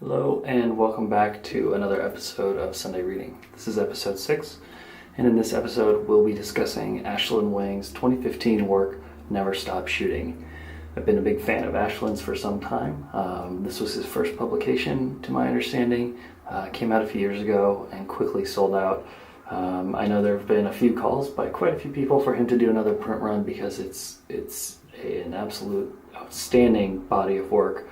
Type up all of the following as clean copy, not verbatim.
Hello and welcome back to another episode of Sunday Reading. This is episode 6, and in this episode we'll be discussing Ashlin Wang's 2015 work, Never Stop Shooting. I've been a big fan of Ashlin's for some time. This was his first publication, to my understanding. Came out a few years ago and quickly sold out. I know there have been a few calls by quite a few people for him to do another print run because it's an absolute outstanding body of work.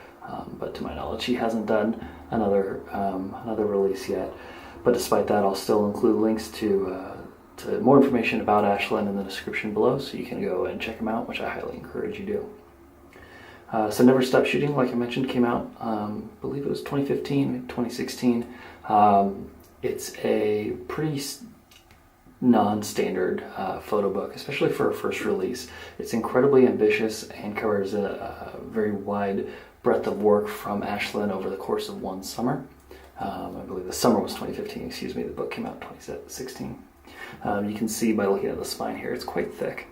But to my knowledge, he hasn't done another release yet. But despite that, I'll still include links to more information about Ashlin in the description below, so you can go and check him out, which I highly encourage you do. So Never Stop Shooting, like I mentioned, came out, I believe it was 2015, 2016. It's a pretty non-standard photo book, especially for a first release. It's incredibly ambitious and covers a very wide breadth of work from Ashlin over the course of one summer. I believe the summer was 2015, excuse me, the book came out in 2016. You can see by looking at the spine here, it's quite thick.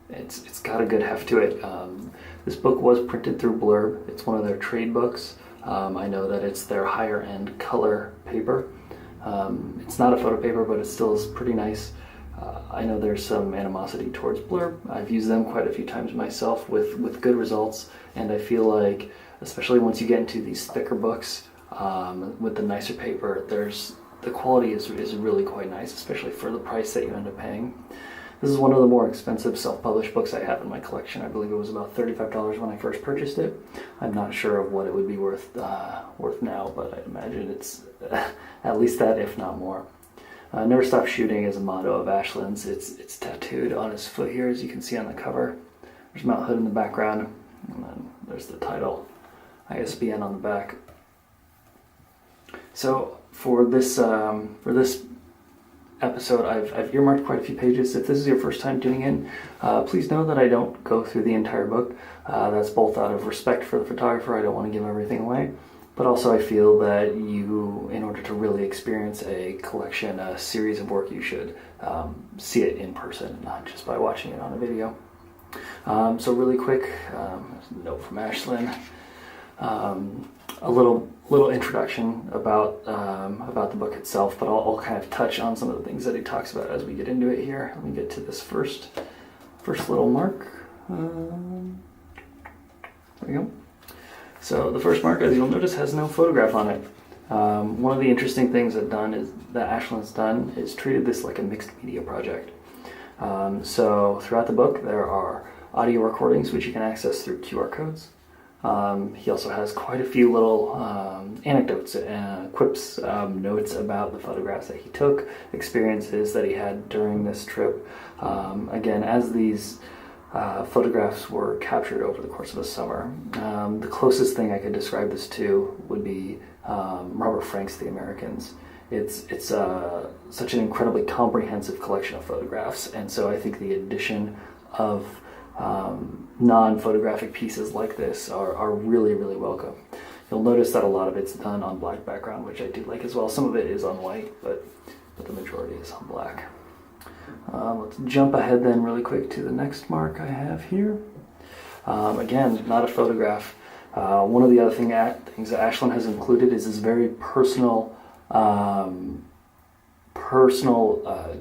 It's got a good heft to it. This book was printed through Blurb. It's one of their trade books. I know that it's their higher end color paper. It's not a photo paper, but it still is pretty nice. I know there's some animosity towards Blurb. I've used them quite a few times myself with good results, and I feel like, especially once you get into these thicker books with the nicer paper, the quality is really quite nice, especially for the price that you end up paying. This is one of the more expensive self-published books I have in my collection. I believe it was about $35 when I first purchased it. I'm not sure of what it would be worth now, but I imagine it's at least that, if not more. Never Stop Shooting is a motto of Ashlin's. It's tattooed on his foot here, as you can see on the cover. There's Mount Hood in the background, and then there's the title, ISBN on the back. So for this episode, I've earmarked quite a few pages. If this is your first time tuning in, please know that I don't go through the entire book. That's both out of respect for the photographer. I don't want to give everything away. But also I feel that you, in order to really experience a collection, a series of work, you should see it in person, not just by watching it on a video. So really quick, note from Ashlin, a little introduction about the book itself, but I'll kind of touch on some of the things that he talks about as we get into it here. Let me get to this first little mark. There we go. So the first mark, as you'll notice, has no photograph on it. One of the interesting things that Ashlin's done is treated this like a mixed media project. So throughout the book, there are audio recordings which you can access through QR codes. He also has quite a few little anecdotes, quips, notes about the photographs that he took, experiences that he had during this trip. Again, as these photographs were captured over the course of a summer. The closest thing I could describe this to would be Robert Frank's The Americans. It's such an incredibly comprehensive collection of photographs, and so I think the addition of non-photographic pieces like this are really, really welcome. You'll notice that a lot of it's done on black background, which I do like as well. Some of it is on white, but the majority is on black. Let's jump ahead then really quick to the next mark I have here. Again, not a photograph. One of the other things that Ashlin has included is this very personal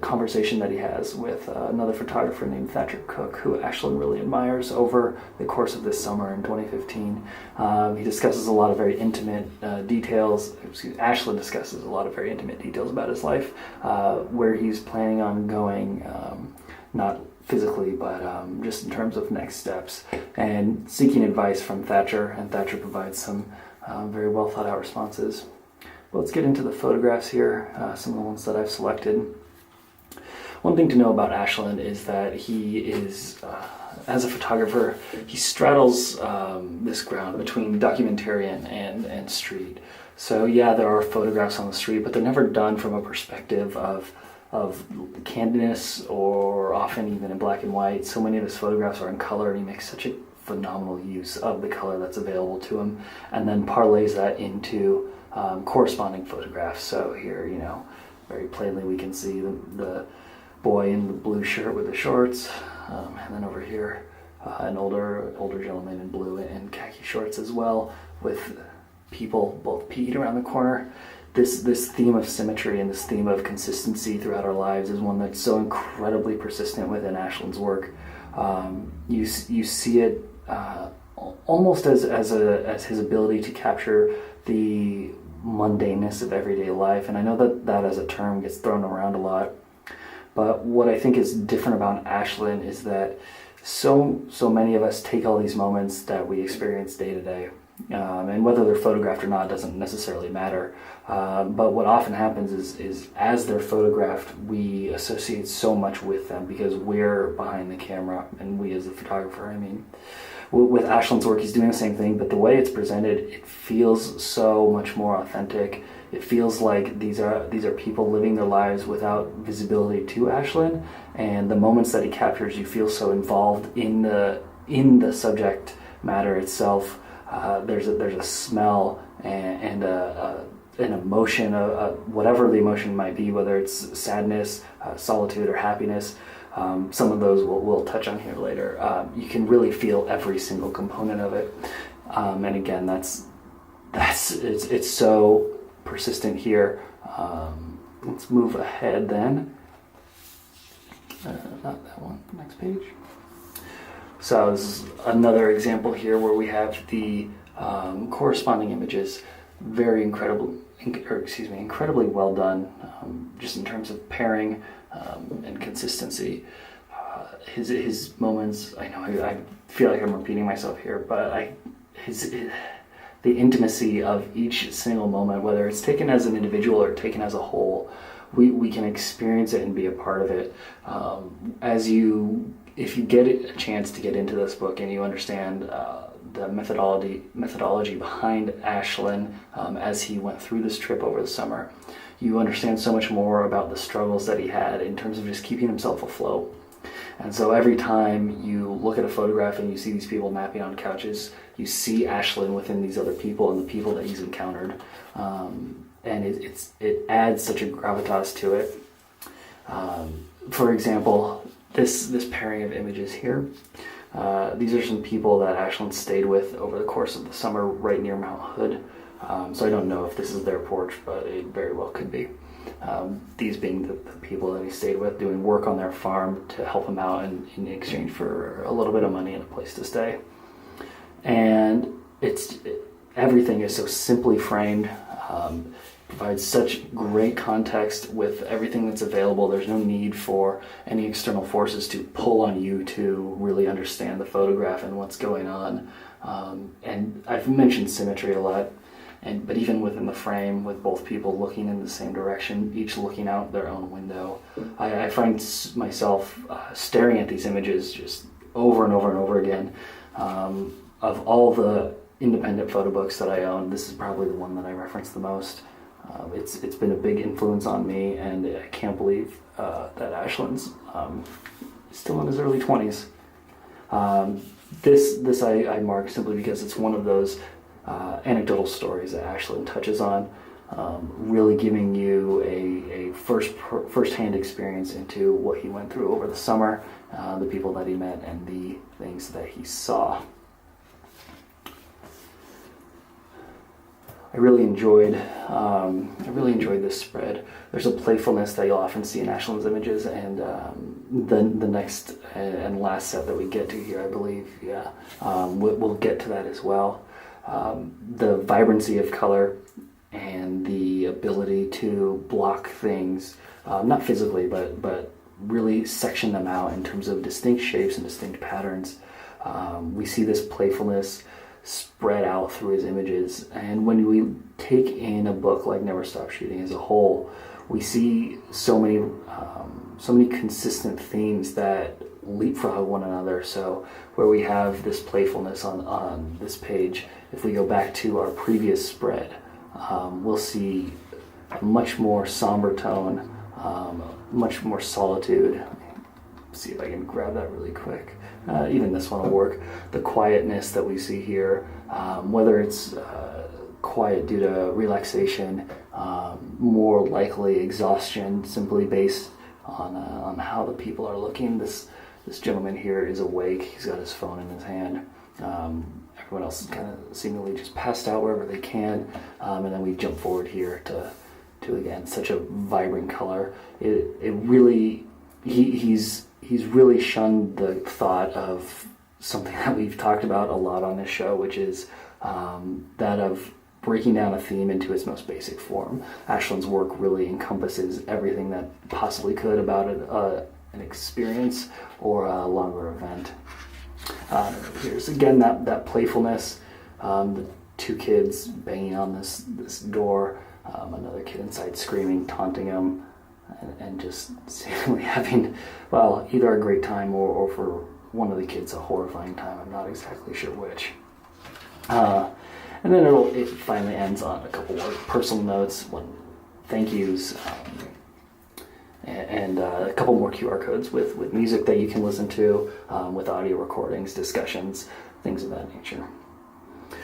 conversation that he has with another photographer named Thatcher Cook, who Ashlin really admires over the course of this summer in 2015. He discusses a lot of very intimate details. Ashlin discusses a lot of very intimate details about his life, where he's planning on going, not physically, but just in terms of next steps, and seeking advice from Thatcher, and Thatcher provides some very well thought out responses. Let's get into the photographs here, some of the ones that I've selected. One thing to know about Ashlin is that he is, as a photographer, he straddles this ground between documentarian and street. So yeah, there are photographs on the street, but they're never done from a perspective of candidness, or often even in black and white. So many of his photographs are in color, and he makes such a phenomenal use of the color that's available to him, and then parlays that into corresponding photographs. So here, very plainly we can see the boy in the blue shirt with the shorts, and then over here an older gentleman in blue and khaki shorts as well, with people both peeing around the corner. This theme of symmetry and this theme of consistency throughout our lives is one that's so incredibly persistent within Ashlin's work. You see it almost as his ability to capture the mundaneness of everyday life. And I know that as a term gets thrown around a lot, but what I think is different about Ashlin is that so many of us take all these moments that we experience day to day, and whether they're photographed or not doesn't necessarily matter. But what often happens is as they're photographed, we associate so much with them because we're behind the camera, and we as the photographer, I mean. With Ashlin's work, he's doing the same thing, but the way it's presented, it feels so much more authentic. It feels like these are people living their lives without visibility to Ashlin, and the moments that he captures, you feel so involved in the subject matter itself. There's a smell and an emotion, whatever the emotion might be, whether it's sadness, solitude, or happiness. Some of those we'll touch on here later. You can really feel every single component of it, and again, it's so persistent here. Let's move ahead then. Not that one. Next page. So this is another example here where we have the corresponding images. Very incredibly well done, just in terms of pairing and consistency. His moments, I know I feel like I'm repeating myself here, but the intimacy of each single moment, whether it's taken as an individual or taken as a whole, we can experience it and be a part of it. If you get a chance to get into this book and you understand the methodology behind Ashlin as he went through this trip over the summer, you understand so much more about the struggles that he had in terms of just keeping himself afloat. And so every time you look at a photograph and you see these people napping on couches, you see Ashlin within these other people and the people that he's encountered. And it adds such a gravitas to it. For example, this pairing of images here, these are some people that Ashlin stayed with over the course of the summer right near Mount Hood. So I don't know if this is their porch, but it very well could be. These being the people that he stayed with, doing work on their farm to help him out in exchange for a little bit of money and a place to stay. And everything is so simply framed, provides such great context with everything that's available. There's no need for any external forces to pull on you to really understand the photograph and what's going on. And I've mentioned symmetry a lot. But even within the frame, with both people looking in the same direction, each looking out their own window, I find myself staring at these images just over and over and over again. Of all the independent photo books that I own, this is probably the one that I reference the most. It's been a big influence on me, and I can't believe that Ashlin's still in his early 20s. This I mark simply because it's one of those anecdotal stories that Ashlin touches on, really giving you a first-hand experience into what he went through over the summer, the people that he met, and the things that he saw. I really enjoyed this spread. There's a playfulness that you'll often see in Ashlin's images, and the next and last set that we get to here, I believe, we'll get to that as well. The vibrancy of color and the ability to block things, not physically, but really section them out in terms of distinct shapes and distinct patterns. We see this playfulness spread out through his images, and when we take in a book like Never Stop Shooting as a whole, we see so many consistent themes that leapfrog one another. So where we have this playfulness on this page, if we go back to our previous spread, we'll see a much more somber tone, much more solitude. See if I can grab that really quick. Even this one will work. The quietness that we see here, whether it's quiet due to relaxation, more likely exhaustion simply based on how the people are looking. This This gentleman here is awake. He's got his phone in his hand. Everyone else is kind of seemingly just passed out wherever they can. And then we jump forward here to again, such a vibrant color. It really, he's really shunned the thought of something that we've talked about a lot on this show, which is that of breaking down a theme into its most basic form. Ashlin's work really encompasses everything that possibly could about an experience or a longer event. Here's again that playfulness, the two kids banging on this door, another kid inside screaming, taunting him, and just seemingly having, well, either a great time or for one of the kids a horrifying time. I'm not exactly sure which. And then it finally ends on a couple more personal notes, thank yous, and a couple more QR codes with music that you can listen to, with audio recordings, discussions, things of that nature.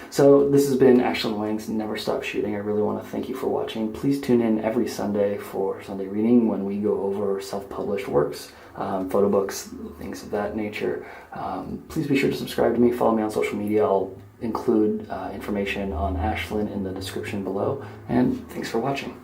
So this has been Ashlin Wang's Never Stop Shooting. I really want to thank you for watching. Please tune in every Sunday for Sunday reading when we go over self-published works, photo books, things of that nature. Please be sure to subscribe to me, follow me on social media. I'll include information on Ashlin in the description below. And thanks for watching.